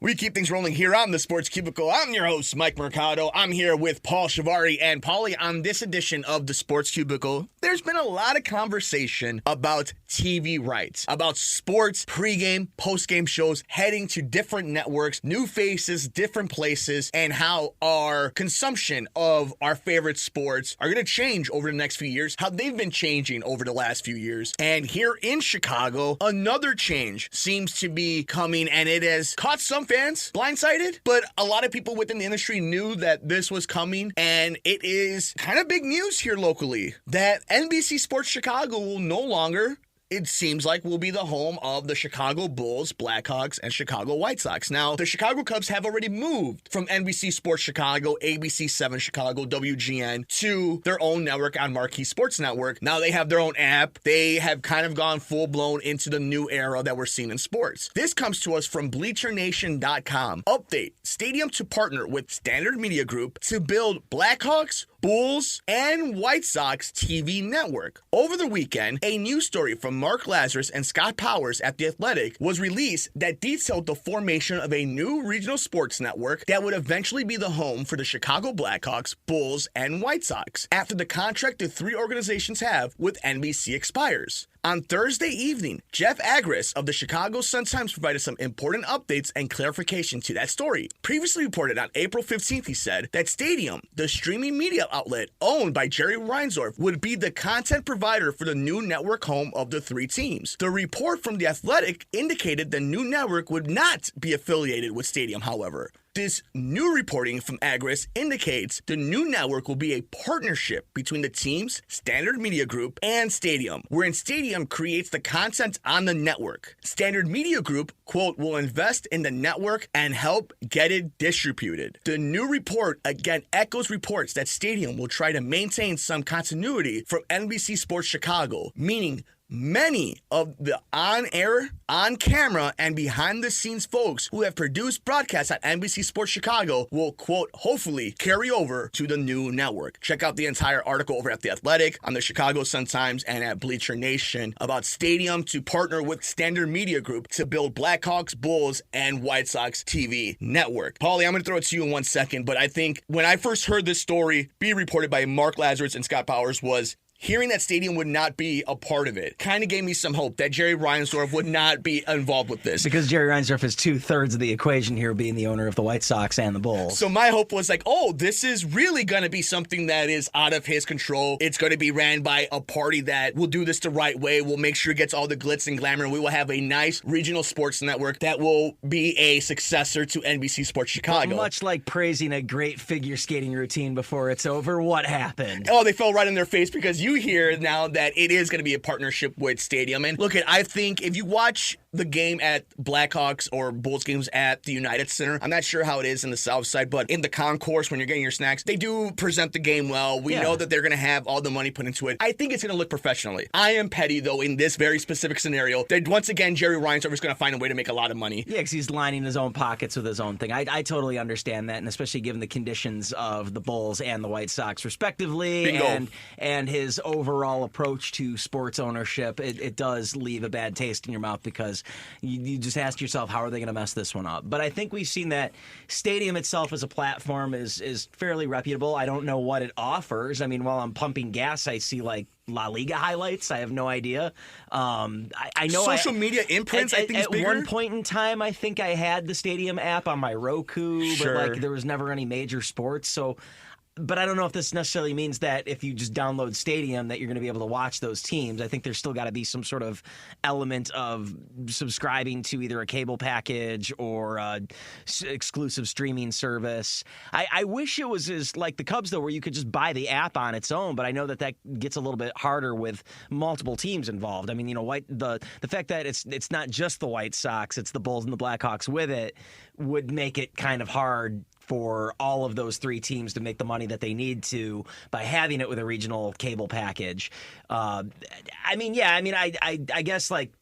We keep things rolling here on the Sports Cubicle. I'm your host, Mike Mercado. I'm here with Paul Chivari. And Paulie, on this edition of the Sports Cubicle, there's been a lot of conversation about TV rights, about sports pregame, postgame shows heading to different networks, new faces, different places, and how our consumption of our favorite sports are going to change over the next few years, how they've been changing over the last few years. And here in Chicago, another change seems to be coming, and it has caught some fans blindsided, but a lot of people within the industry knew that this was coming, and it is kind of big news here locally that NBC Sports Chicago will no longer, it seems like, will be the home of the Chicago Bulls, Blackhawks, and Chicago White Sox. Now, the Chicago Cubs have already moved from NBC Sports Chicago, ABC 7 Chicago, WGN, to their own network on Marquee Sports Network. Now they have their own app. They have kind of gone full-blown into the new era that we're seeing in sports. This comes to us from BleacherNation.com. Update: Stadium to partner with Standard Media Group to build Blackhawks, Bulls, and White Sox TV network. Over the weekend, a news story from Mark Lazarus and Scott Powers at The Athletic was released that detailed the formation of a new regional sports network that would eventually be the home for the Chicago Blackhawks, Bulls, and White Sox after the contract the three organizations have with NBC expires. On Thursday evening, Jeff Agris of the Chicago Sun-Times provided some important updates and clarification to that story. Previously reported on April 15th, he said that Stadium, the streaming media outlet owned by Jerry Reinsdorf, would be the content provider for the new network home of the three teams. The report from The Athletic indicated the new network would not be affiliated with Stadium, however. This new reporting from Agris indicates the new network will be a partnership between the teams, Standard Media Group, and Stadium, wherein Stadium creates the content on the network. Standard Media Group, quote, will invest in the network and help get it distributed. The new report again echoes reports that Stadium will try to maintain some continuity from NBC Sports Chicago, meaning many of the on-air, on-camera, and behind-the-scenes folks who have produced broadcasts at NBC Sports Chicago will, quote, hopefully carry over to the new network. Check out the entire article over at The Athletic, on the Chicago Sun-Times, and at Bleacher Nation about Stadium to partner with Standard Media Group to build Blackhawks, Bulls, and White Sox TV network. Paulie, I'm going to throw it to you in 1 second, but I think when I first heard this story be reported by Mark Lazarus and Scott Powers was hearing that Stadium would not be a part of it kind of gave me some hope that Jerry Reinsdorf would not be involved with this. Because Jerry Reinsdorf is 2/3 of the equation here, being the owner of the White Sox and the Bulls. So my hope was like, oh, this is really going to be something that is out of his control. It's going to be ran by a party that will do this the right way. We'll make sure it gets all the glitz and glamour. And we will have a nice regional sports network that will be a successor to NBC Sports Chicago. But much like praising a great figure skating routine before it's over, what happened? Oh, they fell right in their face because you hear now that it is going to be a partnership with Stadium. And look, I think if you watch the game at Blackhawks or Bulls games at the United Center, I'm not sure how it is in the South Side, but in the concourse when you're getting your snacks, they do present the game well. We know that they're going to have all the money put into it. I think it's going to look professionally. I am petty, though, in this very specific scenario, that once again, Jerry Reinsdorf is going to find a way to make a lot of money. Yeah, because he's lining his own pockets with his own thing. I totally understand that, and especially given the conditions of the Bulls and the White Sox, respectively, Bingo. and his overall approach to sports ownership, it does leave a bad taste in your mouth because you just ask yourself, how are they going to mess this one up? But I think we've seen that Stadium itself as a platform is fairly reputable. I don't know what it offers. I mean, while I'm pumping gas, I see like La Liga highlights. I have no idea. I know social media imprints. I think is bigger. At one point in time, I think I had the Stadium app on my Roku, Sure. but like there was never any major sports. So. But I don't know if this necessarily means that if you just download Stadium that you're going to be able to watch those teams. I think there's still got to be some sort of element of subscribing to either a cable package or a exclusive streaming service. I wish it was as like the Cubs, though, where you could just buy the app on its own, but I know that gets a little bit harder with multiple teams involved. I mean, you know, the fact that it's not just the White Sox, it's the Bulls and the Blackhawks with it would make it kind of hard for all of those three teams to make the money that they need to by having it with a regional cable package. I guess like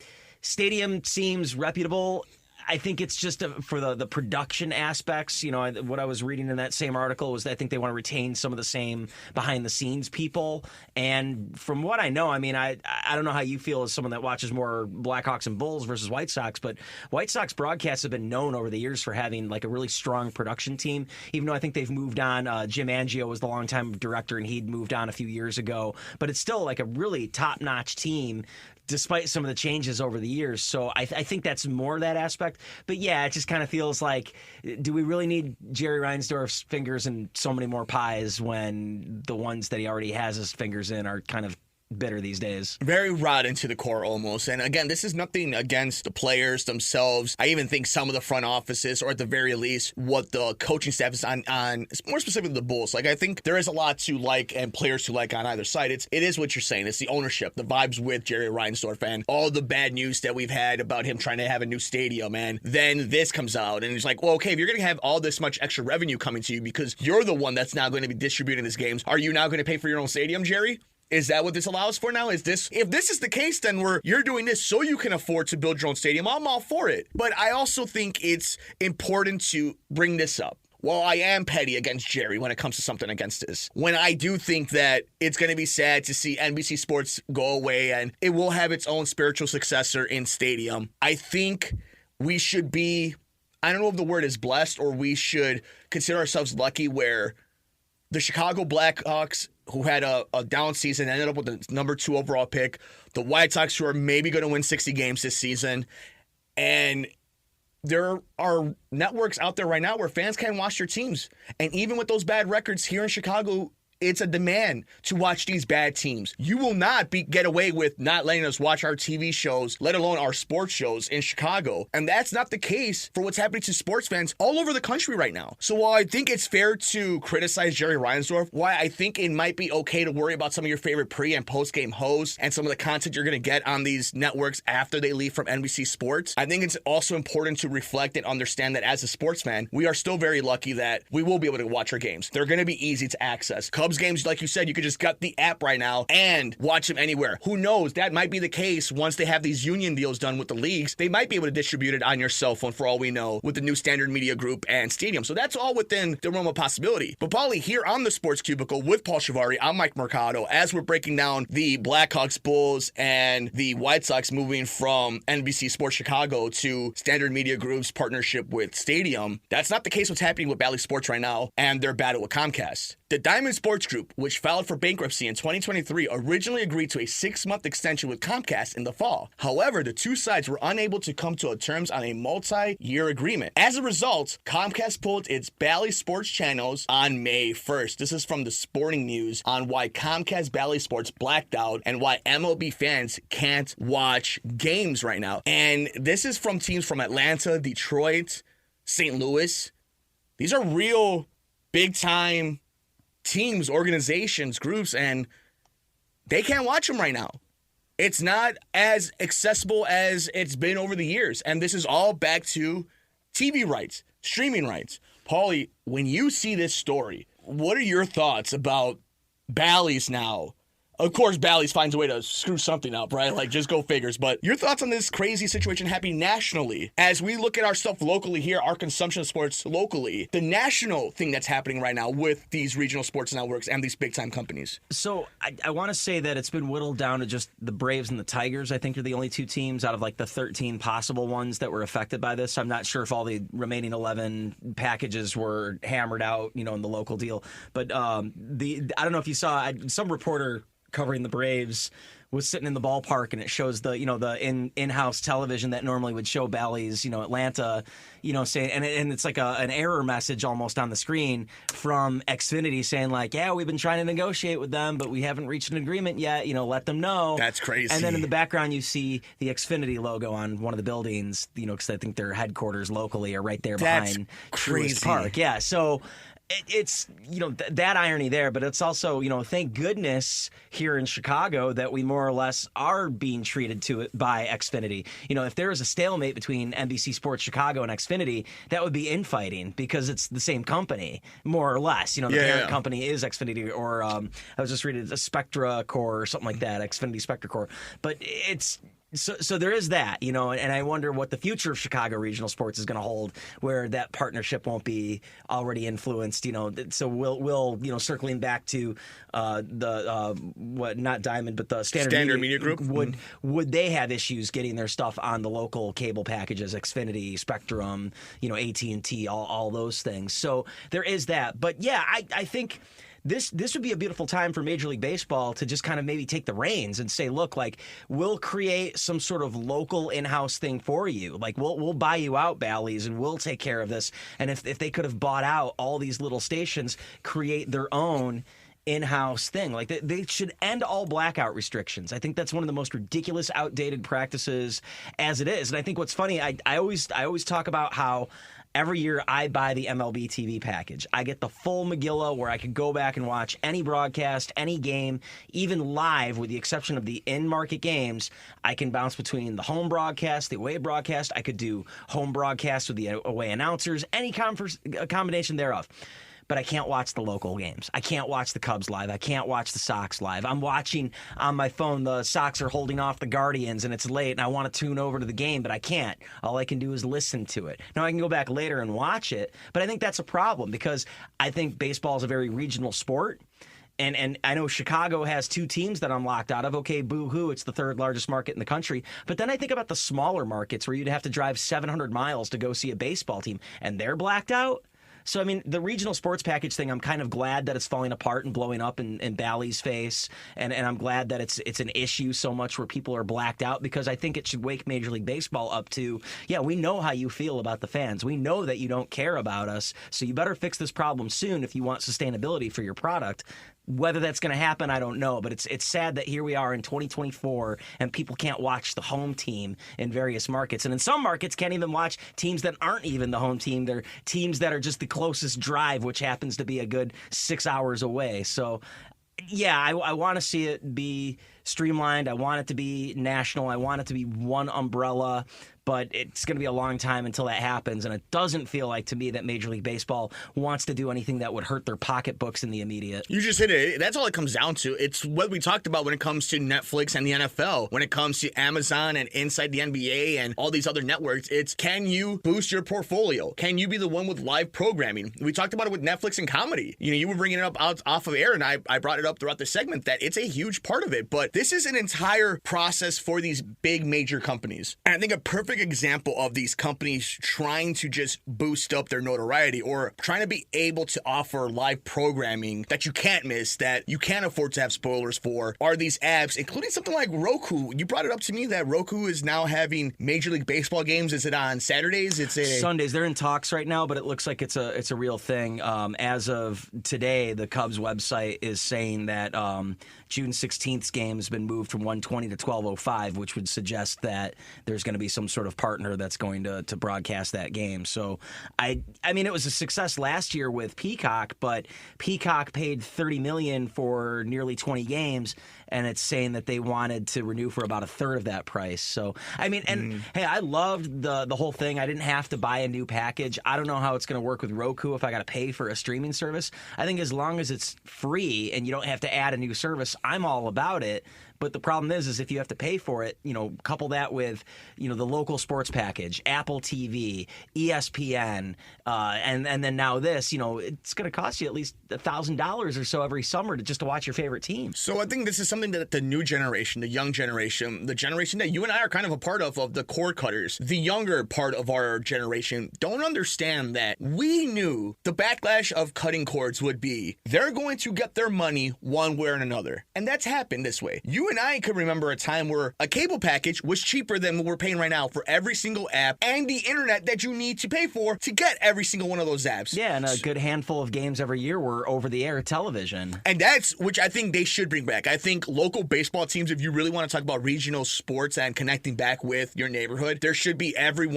Stadium seems reputable. I think it's just for the production aspects. What I was reading in that same article was that I think they want to retain some of the same behind the scenes people. And from what I know, I mean, I don't know how you feel as someone that watches more Blackhawks and Bulls versus White Sox, but White Sox broadcasts have been known over the years for having like a really strong production team. Even though I think they've moved on, Jim Angio was the longtime director, and he'd moved on a few years ago. But it's still like a really top-notch team, despite some of the changes over the years. So I think that's more that aspect. But yeah, it just kind of feels like, do we really need Jerry Reinsdorf's fingers in so many more pies when the ones that he already has his fingers in are kind of bitter these days? Very rotten to the core almost. And again, this is nothing against the players themselves. I even think some of the front offices, or at the very least what the coaching staff is on more specifically the Bulls. Like, I think there is a lot to like and players to like on either side. It is what you're saying. It's the ownership, the vibes with Jerry Reinsdorf, and all the bad news that we've had about him trying to have a new stadium. And then this comes out and it's like, well, okay, if you're going to have all this much extra revenue coming to you because you're the one that's now going to be distributing these games, are you now going to pay for your own stadium, Jerry? Is that what this allows for now? If this is the case, then you're doing this so you can afford to build your own stadium. I'm all for it. But I also think it's important to bring this up. While I am petty against Jerry when it comes to something against this, when I do think that it's going to be sad to see NBC Sports go away and it will have its own spiritual successor in Stadium, I think we should be, I don't know if the word is blessed, or we should consider ourselves lucky where the Chicago Blackhawks, who had a down season, ended up with the number 2 overall pick. The White Sox, who are maybe going to win 60 games this season. And there are networks out there right now where fans can watch their teams. And even with those bad records here in Chicago, it's a demand to watch these bad teams. You will not get away with not letting us watch our TV shows, let alone our sports shows in Chicago. And that's not the case for what's happening to sports fans all over the country right now. So while I think it's fair to criticize Jerry Reinsdorf, why I think it might be okay to worry about some of your favorite pre- and post-game hosts and some of the content you're going to get on these networks after they leave from NBC Sports, I think it's also important to reflect and understand that as a sports fan, we are still very lucky that we will be able to watch our games. They're going to be easy to access. Cubs games, like you said, you could just get the app right now and watch them anywhere. Who knows? That might be the case once they have these union deals done with the leagues. They might be able to distribute it on your cell phone for all we know with the new Standard Media Group and Stadium. So that's all within the realm of possibility. But Bally, here on the Sports Cubicle with Paul Chivari, I'm Mike Mercado, as we're breaking down the Blackhawks, Bulls, and the White Sox moving from NBC Sports Chicago to Standard Media Group's partnership with Stadium. That's not the case what's happening with Bally Sports right now and their battle with Comcast. The Diamond Sports Group, which filed for bankruptcy in 2023, originally agreed to a 6-month extension with Comcast in the fall. However, the two sides were unable to come to terms on a multi-year agreement. As a result, Comcast pulled its Bally Sports channels on May 1st. This is from the Sporting News on why Comcast Bally Sports blacked out and why MLB fans can't watch games right now. And this is from teams from Atlanta, Detroit, St. Louis. These are real big-time teams, organizations, groups, and they can't watch them right now. It's not as accessible as it's been over the years. And this is all back to TV rights, streaming rights. Paulie, when you see this story, what are your thoughts about Bally's now? Of course, Bally's finds a way to screw something up, right? Like, just go figures. But your thoughts on this crazy situation happening nationally as we look at our stuff locally here, our consumption of sports locally, the national thing that's happening right now with these regional sports networks and these big-time companies? So I want to say that it's been whittled down to just the Braves and the Tigers, I think, are the only two teams out of like the 13 possible ones that were affected by this. I'm not sure if all the remaining 11 packages were hammered out, in the local deal. But I don't know if you saw, some reporter covering the Braves was sitting in the ballpark, and it shows the in-house television that normally would show Bally's Atlanta saying, and it's like an error message almost on the screen from Xfinity saying like, yeah, we've been trying to negotiate with them, but we haven't reached an agreement yet, let them know. That's crazy. And then in the background you see the Xfinity logo on one of the buildings, because I think their headquarters locally are right there behind Truist Park. Yeah, so it's that irony there, but it's also thank goodness here in Chicago that we more or less are being treated to it by Xfinity. If there was a stalemate between NBC Sports Chicago and Xfinity, that would be infighting because it's the same company more or less. The parent company is Xfinity, or I was just reading a Spectra Core or something like that, Xfinity Spectra Core. But it's So there is that, and I wonder what the future of Chicago regional sports is going to hold, where that partnership won't be already influenced. So we'll circling back to not Diamond, but the Standard Media Group. Would they have issues getting their stuff on the local cable packages, Xfinity, Spectrum, AT&T, all those things? So there is that. But yeah, I think This would be a beautiful time for Major League Baseball to just kind of maybe take the reins and say, look, like, we'll create some sort of local in-house thing for you. Like, we'll buy you out, Bally's, and we'll take care of this. And if they could have bought out all these little stations, create their own in-house thing. Like, they should end all blackout restrictions. I think that's one of the most ridiculous, outdated practices as it is. And I think what's funny, I always talk about how every year I buy the MLB TV package. I get the full Megillah where I can go back and watch any broadcast, any game, even live, with the exception of the in-market games. I can bounce between the home broadcast, the away broadcast. I could do home broadcast with the away announcers, any combination thereof. But I can't watch the local games. I can't watch the Cubs live. I can't watch the Sox live. I'm watching on my phone, the Sox are holding off the Guardians, and it's late, and I want to tune over to the game, but I can't. All I can do is listen to it. Now, I can go back later and watch it, but I think that's a problem because I think baseball is a very regional sport. And I know Chicago has 2 teams that I'm locked out of. Okay, boo-hoo, it's the 3rd largest market in the country. But then I think about the smaller markets where you'd have to drive 700 miles to go see a baseball team, and they're blacked out. So, I mean, the regional sports package thing, I'm kind of glad that it's falling apart and blowing up in Bally's face. And I'm glad that it's an issue so much where people are blacked out, because I think it should wake Major League Baseball up to, yeah, we know how you feel about the fans. We know that you don't care about us. So you better fix this problem soon if you want sustainability for your product. Whether that's going to happen, I don't know, but it's sad that here we are in 2024 and people can't watch the home team in various markets. And in some markets, can't even watch teams that aren't even the home team. They're teams that are just the closest drive, which happens to be a good 6 hours away. So, yeah, I want to see it be streamlined. I want it to be national. I want it to be one umbrella. But it's going to be a long time until that happens, and it doesn't feel like to me that Major League Baseball wants to do anything that would hurt their pocketbooks in the immediate. You just hit it. That's all it comes down to. It's what we talked about when it comes to Netflix and the NFL, when it comes to Amazon and Inside the NBA and all these other networks. It's, can you boost your portfolio? Can you be the one with live programming? We talked about it with Netflix and comedy. You were bringing it up off of air, and I brought it up throughout the segment that it's a huge part of it. But this is an entire process for these big major companies. And I think a perfect example of these companies trying to just boost up their notoriety or trying to be able to offer live programming that you can't miss, that you can't afford to have spoilers for, are these apps, including something like Roku. You brought it up to me that Roku is now having Major League Baseball games. Is it on Saturdays? It's Sundays. They're in talks right now, but it looks like it's a real thing. As of today, the Cubs website is saying that June 16th's game has been moved from 1:20 to 12:05, which would suggest that there's going to be some sort of partner that's going to broadcast that game. So, I mean, it was a success last year with Peacock, but Peacock paid $30 million for nearly 20 games, and it's saying that they wanted to renew for about a third of that price. So, I mean, and hey, I loved the whole thing. I didn't have to buy a new package. I don't know how it's going to work with Roku if I got to pay for a streaming service. I think as long as it's free and you don't have to add a new service, I'm all about it. But the problem is if you have to pay for it, couple that with, the local sports package, Apple TV, ESPN, and then now this, it's going to cost you at least $1,000 or so every summer to watch your favorite team. So I think this is something that the new generation, the young generation, the generation that you and I are kind of a part of the cord cutters, the younger part of our generation, don't understand that we knew the backlash of cutting cords would be they're going to get their money one way or another. And that's happened this way. You and I could remember a time where a cable package was cheaper than what we're paying right now for every single app and the internet that you need to pay for to get every single one of those apps. Yeah, and a good handful of games every year were over-the-air television. And that's, which I think they should bring back. I think local baseball teams, if you really want to talk about regional sports and connecting back with your neighborhood, there should be every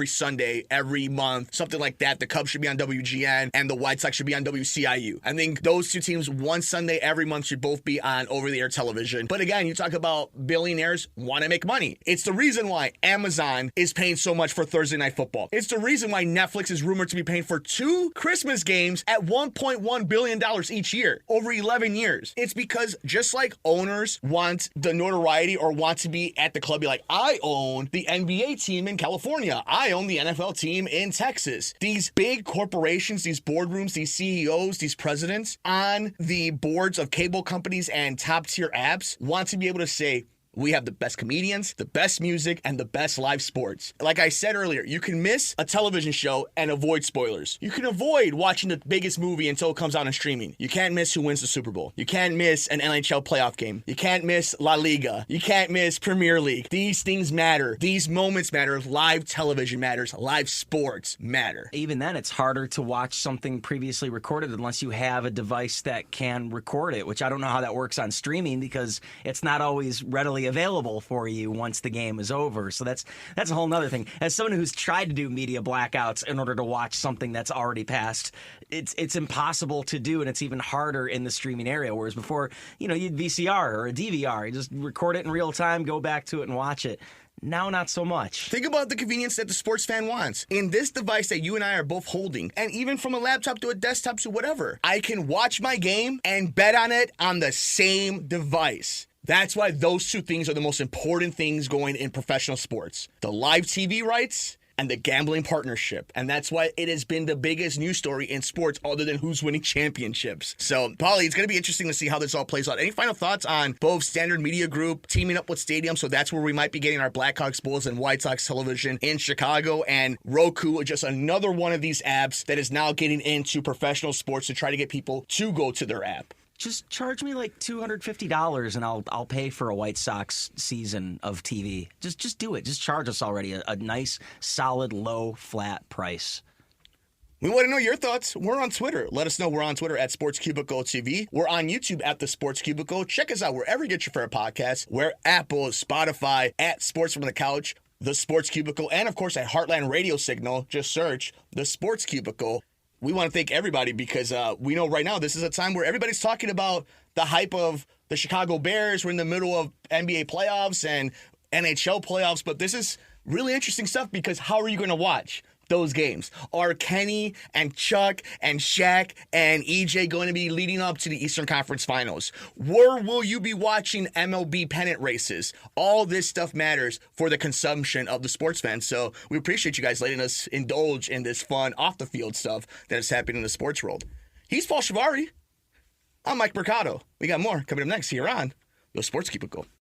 Sunday, every month, something like that. The Cubs should be on WGN and the White Sox should be on WCIU. I think those two teams, one Sunday every month, should both be on over-the-air television. But again, again, you talk about billionaires want to make money. It's the reason why Amazon is paying so much for Thursday Night Football. It's the reason why Netflix is rumored to be paying for 2 Christmas games at $1.1 billion each year over 11 years. It's because just like owners want the notoriety or want to be at the club, be like, I own the NBA team in California. I own the NFL team in Texas. These big corporations, these boardrooms, these CEOs, these presidents on the boards of cable companies and top tier apps want to be able to say, we have the best comedians, the best music, and the best live sports. Like I said earlier, you can miss a television show and avoid spoilers. You can avoid watching the biggest movie until it comes out on streaming. You can't miss who wins the Super Bowl. You can't miss an NHL playoff game. You can't miss La Liga. You can't miss Premier League. These things matter. These moments matter. Live television matters. Live sports matter. Even then, it's harder to watch something previously recorded unless you have a device that can record it, which I don't know how that works on streaming because it's not always readily available for you once the game is over. So that's a whole nother thing. As someone who's tried to do media blackouts in order to watch something that's already passed, it's impossible to do, and it's even harder in the streaming area. Whereas before, you'd VCR or a DVR, you just record it in real time, go back to it and watch it. Now, not so much. Think about the convenience that the sports fan wants. In this device that you and I are both holding, and even from a laptop to a desktop to whatever, I can watch my game and bet on it on the same device. That's why those two things are the most important things going in professional sports. The live TV rights and the gambling partnership. And that's why it has been the biggest news story in sports other than who's winning championships. So, Paulie, it's going to be interesting to see how this all plays out. Any final thoughts on both Standard Media Group teaming up with Stadium? So that's where we might be getting our Blackhawks, Bulls, and White Sox television in Chicago. And Roku, just another one of these apps that is now getting into professional sports to try to get people to go to their app. Just charge me like $250 and I'll pay for a White Sox season of TV. Just do it. Just charge us already a nice, solid, low, flat price. We want to know your thoughts. We're on Twitter. Let us know. We're on Twitter at Sports Cubicle TV. We're on YouTube at The Sports Cubicle. Check us out wherever you get your favorite podcasts. We're Apple, Spotify, at Sports from the Couch, The Sports Cubicle, and of course at Heartland Radio Signal. Just search The Sports Cubicle. We want to thank everybody because we know right now this is a time where everybody's talking about the hype of the Chicago Bears. We're in the middle of NBA playoffs and NHL playoffs, but this is really interesting stuff because how are you going to watch those games? Are Kenny and Chuck and Shaq and EJ going to be leading up to the Eastern Conference Finals? Where will you be watching MLB pennant races? All this stuff matters for the consumption of the sports fan. So we appreciate you guys letting us indulge in this fun off-the-field stuff that is happening in the sports world. He's Paul Chivari. I'm Mike Mercado. We got more coming up next here on The Sports Cubicle.